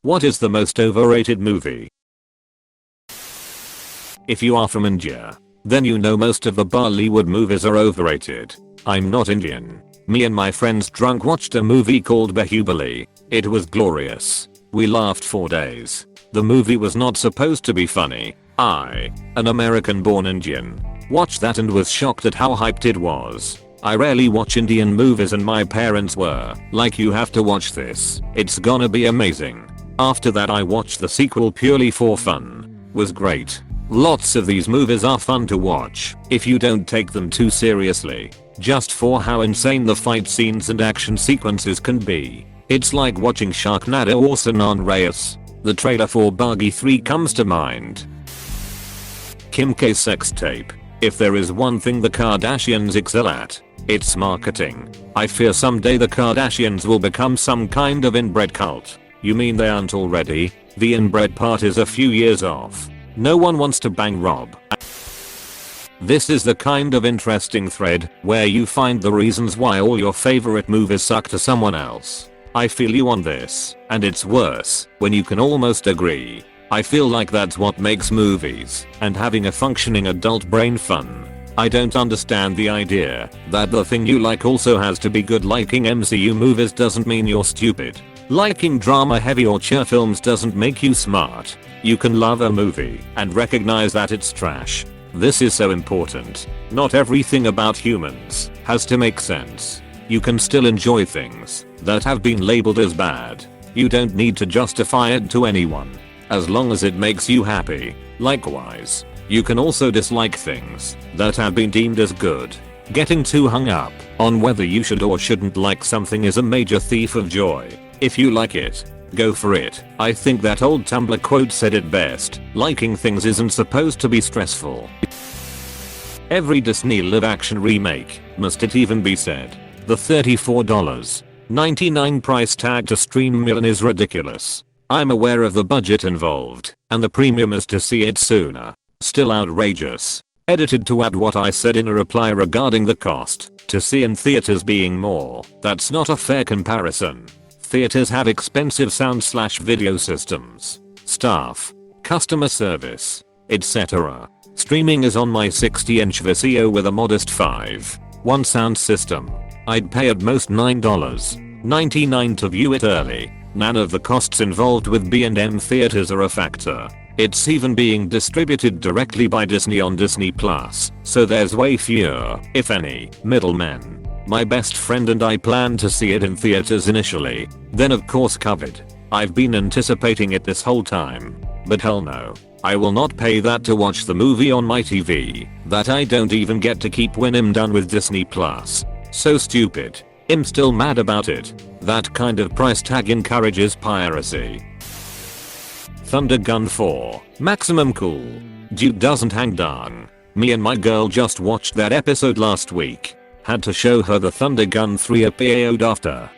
What is the most overrated movie? If you are from India, then you know most of the Bollywood movies are overrated. I'm not Indian. Me and my friends drunk watched a movie called Bahubali. It was glorious. We laughed for days. The movie was not supposed to be funny. I, an American-born Indian, watched that and was shocked at how hyped it was. I rarely watch Indian movies and my parents were like, you have to watch this. It's gonna be amazing. After that I watched the sequel purely for fun. Was great. Lots of these movies are fun to watch if you don't take them too seriously. Just for how insane the fight scenes and action sequences can be. It's like watching Sharknado or San Andreas. The trailer for Bagi 3 comes to mind. Kim K's sex tape. If there is one thing the Kardashians excel at, it's marketing. I fear someday the Kardashians will become some kind of inbred cult. You mean they aren't already? The inbred part is a few years off. No one wants to bang Rob. This is the kind of interesting thread where you find the reasons why all your favorite movies suck to someone else. I feel you on this, and it's worse when you can almost agree. I feel like that's what makes movies and having a functioning adult brain fun. I don't understand the idea that the thing you like also has to be good. Liking MCU movies doesn't mean you're stupid. Liking drama heavy or cheer films doesn't make you smart. You can love a movie and recognize that it's trash. This is so important. Not everything about humans has to make sense. You can still enjoy things that have been labeled as bad. You don't need to justify it to anyone, as long as it makes you happy. Likewise, you can also dislike things that have been deemed as good. Getting too hung up on whether you should or shouldn't like something is a major thief of joy. If you like it, go for it. I think that old Tumblr quote said it best. Liking things isn't supposed to be stressful. Every Disney live-action remake, must it even be said? The $34.99 price tag to stream million is ridiculous. I'm aware of the budget involved, and the premium is to see it sooner. Still outrageous. Edited to add what I said in a reply regarding the cost to see in theaters being more. That's not a fair comparison. Theaters have expensive sound/video systems, staff, customer service, etc. Streaming is on my 60-inch VCO with a modest 5.1 sound system. I'd pay at most $9.99 to view it early. None of the costs involved with B&M theaters are a factor. It's even being distributed directly by Disney on Disney+, so there's way fewer, if any, middlemen. My best friend and I plan to see it in theaters initially, then of course covered. I've been anticipating it this whole time. But hell no. I will not pay that to watch the movie on my TV that I don't even get to keep when I'm done with Disney+. So stupid. I'm still mad about it. That kind of price tag encourages piracy. Thunder Gun 4. Maximum cool. Dude doesn't hang down. Me and my girl just watched that episode last week. Had to show her the Thunder Gun 3 episode after.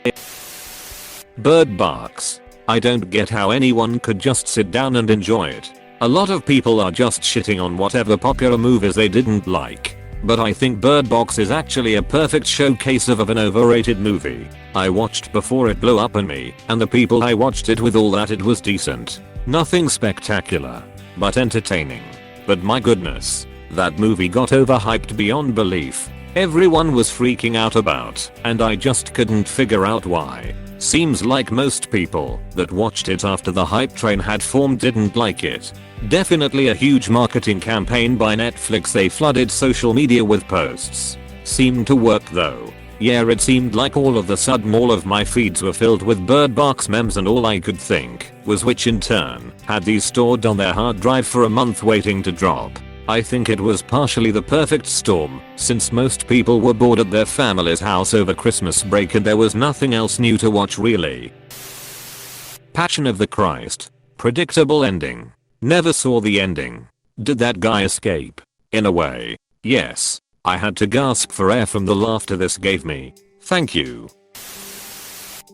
Bird Box. I don't get how anyone could just sit down and enjoy it. A lot of people are just shitting on whatever popular movies they didn't like. But I think Bird Box is actually a perfect showcase of an overrated movie. I watched before it blew up on me, and the people I watched it with all that it was decent. Nothing spectacular, but entertaining. But my goodness, that movie got overhyped beyond belief. Everyone was freaking out about, and I just couldn't figure out why. Seems like most people that watched it after the hype train had formed didn't like it. Definitely a huge marketing campaign by Netflix. They flooded social media with posts. Seemed to work though. Yeah, it seemed like all of the sudden all of my feeds were filled with Bird Box memes, and all I could think was which in turn had these stored on their hard drive for a month waiting to drop. I think it was partially the perfect storm, since most people were bored at their family's house over Christmas break and there was nothing else new to watch really. Passion of the Christ. Predictable ending. Never saw the ending. Did that guy escape? In a way, yes. I had to gasp for air from the laughter this gave me. Thank you.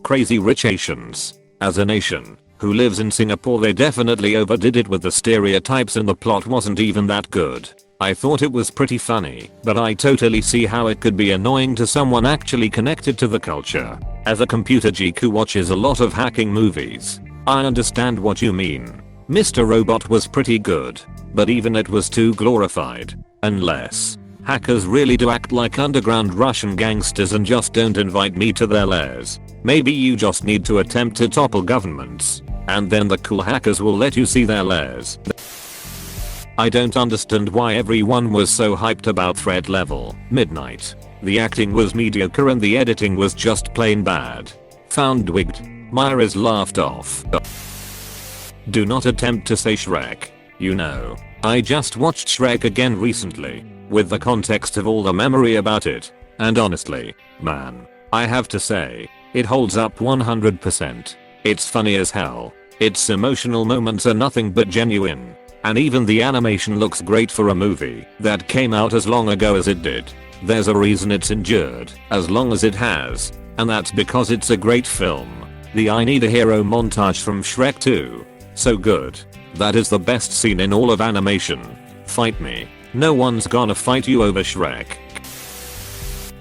Crazy Rich Asians. As a nation who lives in Singapore, they definitely overdid it with the stereotypes and the plot wasn't even that good. I thought it was pretty funny, but I totally see how it could be annoying to someone actually connected to the culture. As a computer geek who watches a lot of hacking movies, I understand what you mean. Mr. Robot was pretty good, but even it was too glorified. Unless hackers really do act like underground Russian gangsters and just don't invite me to their lairs. Maybe you just need to attempt to topple governments, and then the cool hackers will let you see their lairs. I don't understand why everyone was so hyped about threat level midnight. The acting was mediocre and the editing was just plain bad. Found wigged. Myra's laughed off. Do not attempt to say Shrek. You know, I just watched Shrek again recently, with the context of all the memory about it, and honestly, man, I have to say, it holds up 100%. It's funny as hell. Its emotional moments are nothing but genuine. And even the animation looks great for a movie that came out as long ago as it did. There's a reason it's endured as long as it has, and that's because it's a great film. The I Need a Hero montage from Shrek 2. So good. That is the best scene in all of animation. Fight me. No one's gonna fight you over Shrek.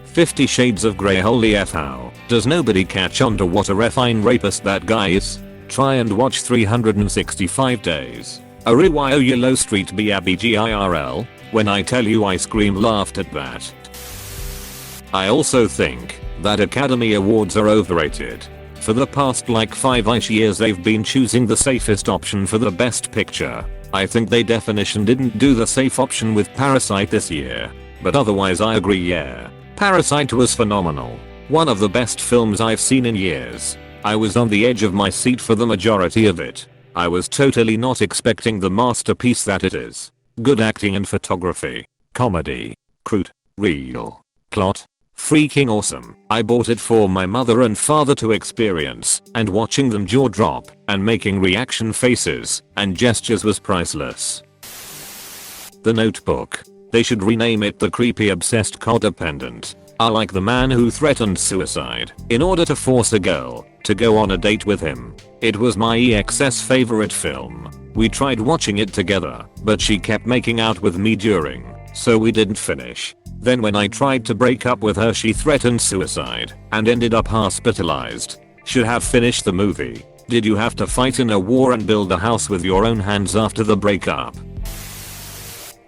50 Shades of Grey. Holy f how does nobody catch on to what a refined rapist that guy is? Try and watch 365 Days. Ariwayo Yellow Street BABGIRL. When I tell you I scream laughed at that. I also think that Academy Awards are overrated. For the past like 5-ish years they've been choosing the safest option for the best picture. I think they definition didn't do the safe option with Parasite this year. But otherwise I agree, yeah. Parasite was phenomenal. One of the best films I've seen in years. I was on the edge of my seat for the majority of it. I was totally not expecting the masterpiece that it is. Good acting and photography. Comedy. Crude. Real. Plot. Freaking awesome. I bought it for my mother and father to experience, and watching them jaw drop and making reaction faces and gestures was priceless. The Notebook. They should rename it The Creepy Obsessed Codependent. I like the man who threatened suicide in order to force a girl to go on a date with him. It was my ex's favorite film. We tried watching it together, but she kept making out with me during, so we didn't finish. Then when I tried to break up with her she threatened suicide and ended up hospitalized. Should have finished the movie. Did you have to fight in a war and build a house with your own hands after the breakup?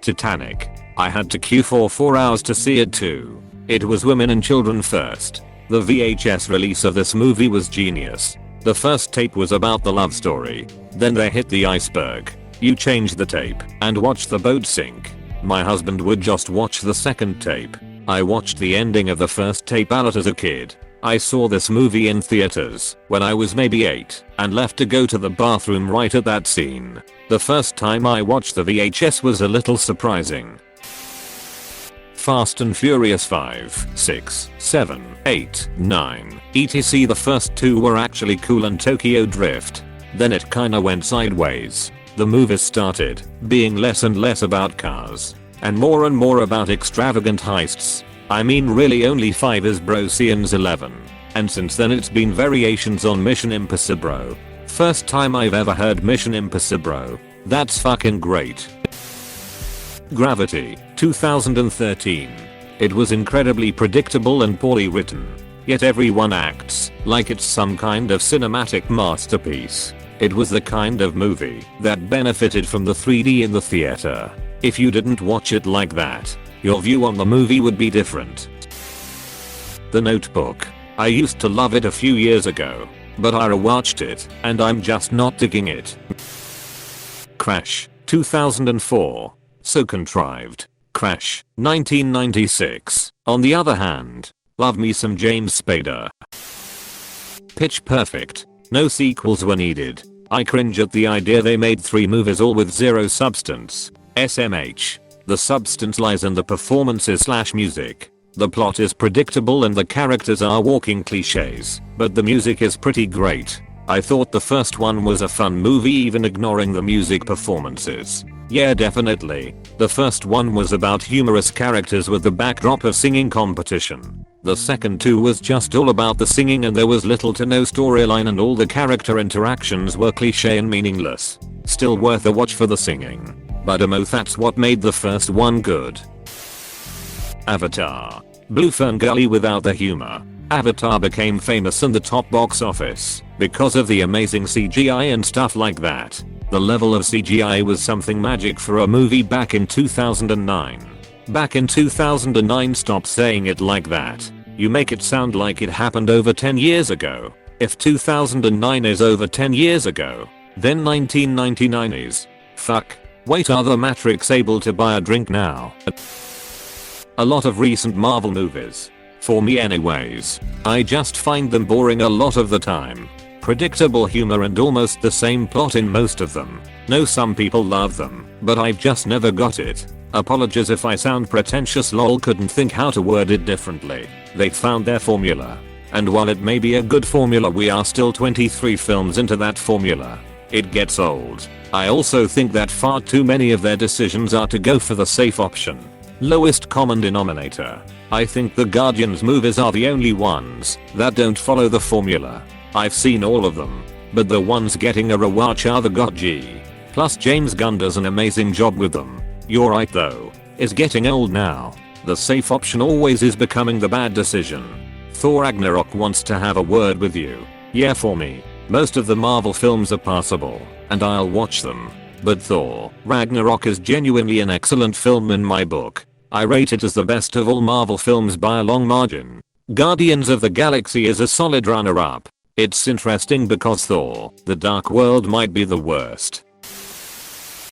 Titanic. I had to queue for 4 hours to see it too. It was women and children first. The VHS release of this movie was genius. The first tape was about the love story. Then they hit the iceberg. You change the tape and watch the boat sink. My husband would just watch the second tape. I watched the ending of the first tape a lot as a kid. I saw this movie in theaters when I was maybe 8 and left to go to the bathroom right at that scene. The first time I watched the VHS was a little surprising. Fast and Furious 5, 6, 7, 8, 9, etc. The first 2 were actually cool and Tokyo Drift. Then it kinda went sideways. The movies started being less and less about cars and more about extravagant heists. I mean really only 5 is Ocean's 11. And since then it's been variations on Mission Impossible. First time I've ever heard Mission Impossible. That's fucking great. Gravity, 2013. It was incredibly predictable and poorly written. Yet everyone acts like it's some kind of cinematic masterpiece. It was the kind of movie that benefited from the 3D in the theater. If you didn't watch it like that, your view on the movie would be different. The Notebook. I used to love it a few years ago, but I rewatched it and I'm just not digging it. Crash, 2004. So contrived. Crash, 1996. On the other hand, love me some James Spader. Pitch Perfect. No sequels were needed. I cringe at the idea they made 3 movies all with zero substance. SMH. The substance lies in the performances/music. The plot is predictable and the characters are walking cliches, but the music is pretty great. I thought the first one was a fun movie even ignoring the music performances. Yeah, definitely. The first one was about humorous characters with the backdrop of singing competition. The second 2 was just all about the singing and there was little to no storyline and all the character interactions were cliche and meaningless. Still worth a watch for the singing. But that's what made the first one good. Avatar. Blue Fern Gully without the humor. Avatar became famous in the top box office because of the amazing CGI and stuff like that. The level of CGI was something magic for a movie back in 2009. Back in 2009, stop saying it like that. You make it sound like it happened over 10 years ago. If 2009 is over 10 years ago, then 1999 is. Fuck. Wait, are the Matrix able to buy a drink now? A lot of recent Marvel movies. For me anyways. I just find them boring a lot of the time. Predictable humor and almost the same plot in most of them. No, some people love them, but I've just never got it. Apologies if I sound pretentious, lol, couldn't think how to word it differently. They found their formula. And while it may be a good formula, we are still 23 films into that formula. It gets old. I also think that far too many of their decisions are to go for the safe option. Lowest common denominator. I think the Guardians movies are the only ones that don't follow the formula. I've seen all of them, but the ones getting a rewatch are the GOG. Plus James Gunn does an amazing job with them. You're right though, it's getting old now. The safe option always is becoming the bad decision. Thor Ragnarok wants to have a word with you. Yeah, for me, most of the Marvel films are passable, and I'll watch them. But Thor Ragnarok is genuinely an excellent film in my book. I rate it as the best of all Marvel films by a long margin. Guardians of the Galaxy is a solid runner-up. It's interesting because Thor: The Dark World might be the worst.